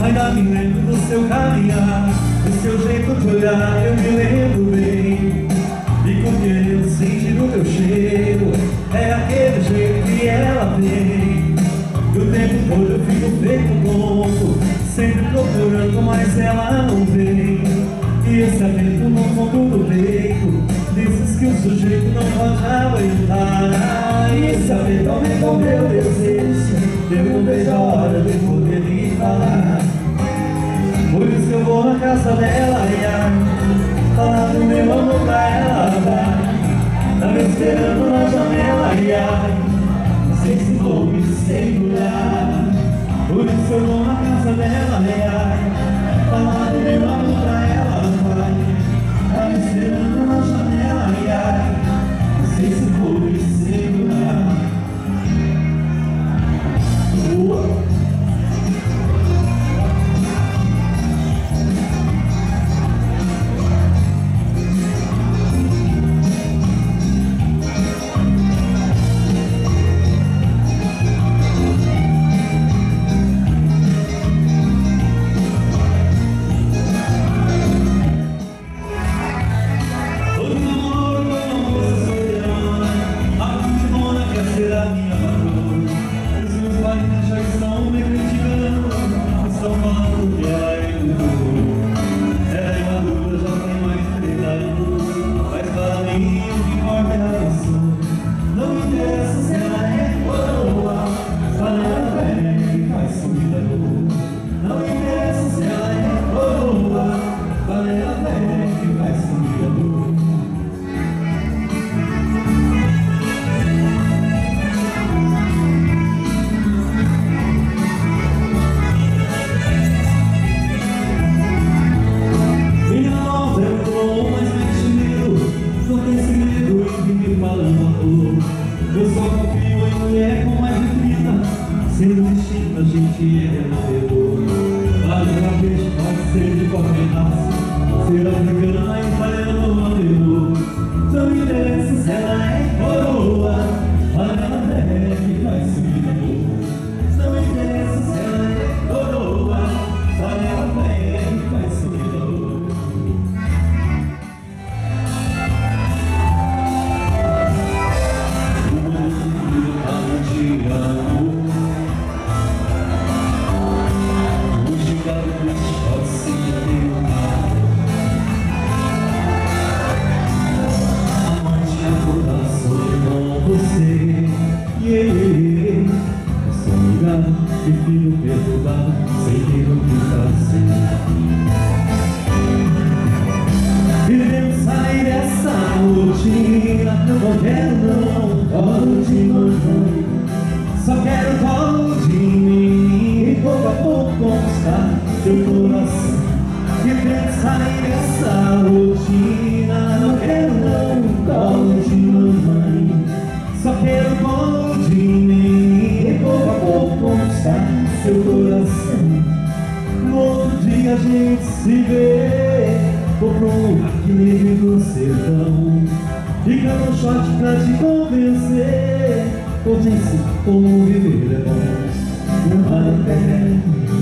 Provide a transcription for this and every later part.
Ainda me lembro do seu caminhar, do seu jeito de olhar, eu me lembro bem. E com que eu senti no teu cheiro, é aquele jeito que ela tem. E o tempo todo eu fico feito tonto, sempre procurando, mas ela não vem. E esse vento no fundo do peito, dizes que o sujeito não pode aguentar. E esse vento aumentou meu desejo, eu não vejo a hora de poder lhe falar. Por isso eu vou na casa dela, falar do meu amor pra ela dar. Tá me esperando na janela, não sei se vou me segurar. Por isso eu vou na casa dela, falar do meu amor pra ela dar. Tá me esperando na janela, não sei se vou me segurar. Eu só confio em mulher com mais de 30. Sendo distinta, a gente é renascedor. Mas uma vez pode ser de qualquer raça, ser africana, italiana ou anterior. Não interessa se ela é coroa, mas ela é que faz subir a dor. Não interessa se ela é coroa, mas ela é que faz subir a dor. Prefiro perturbar sem ter o que fazer. Queremos sair dessa rotina. Não quero não colo de mamãe, só quero colo de mim e pouco a pouco conquistar seu coração. Queremos sair dessa rotina. Não quero não colo de mamãe, só quero colo de mim e pouco a pouco conquistar seu coração. No outro dia a gente se vê, vou pro lugar que livre do sertão. Fica no short pra te convencer, hoje ensino como viver é bom. E amar a pé,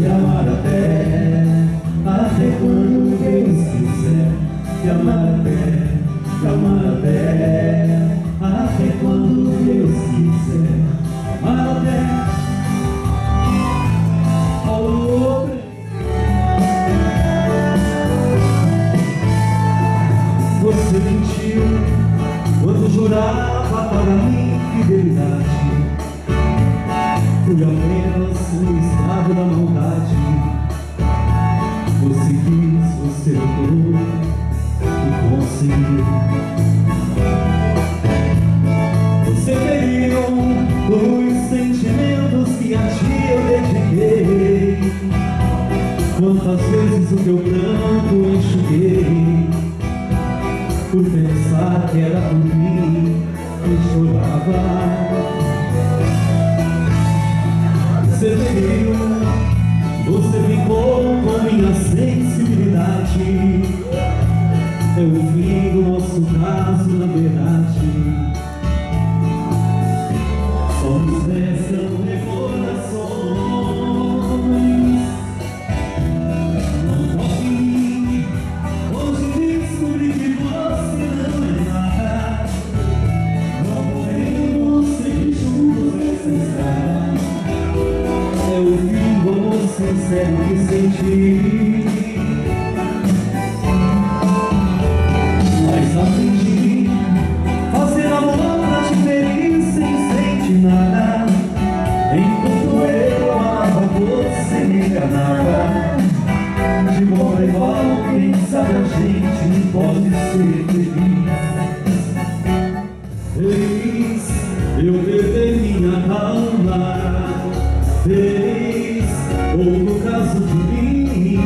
e amar a pé, até quando Deus quiser. E amar a pé, e amar a pé, até quando Deus quiser. Amar a pé. Você mentiu quando jurava para mim fidelidade. Fui apenas um escravo da maldade. Você quis, você lutou e conseguiu. Você feriu os sentimentos que a ti eu dediquei. Quantas vezes o teu pranto enxuguei, por pensar que era por mim que chorava. Você veio, você ficou com minha sensibilidade. É o fim do nosso caso, na verdade. Somos dessa recordação. sincero que senti, mas aprendi fazer amor pra te ferir sem sentir nada. Enquanto eu amava, você me enganava. De igual pra igual, quem sabe a gente pode ser feliz. Feliz, eu perder minha calma. Fez, ou no caso de mim,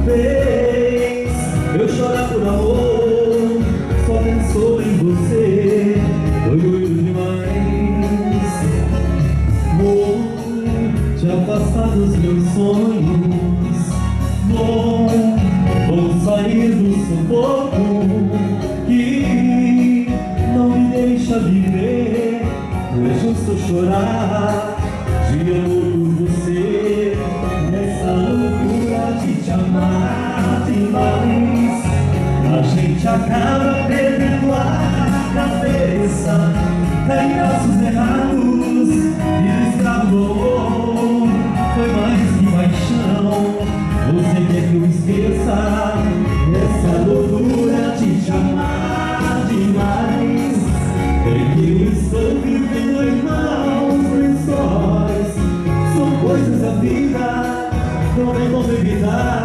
fez eu chorar por amor. Só pensou em você, foi doido demais. Vou te afastar dos meus sonhos. Vou sair do sufoco que não me deixa viver. Não é justo chorar de amor por você, nessa loucura de te amar demais. A gente acaba perdendo a cabeça, cai em braços errados e escravo do amor. Foi mais que paixão, você quer que eu esqueça essa loucura de te amar demais. É que eu estou vivendo em maus lençóis. São coisas da vida, não tem como evitar.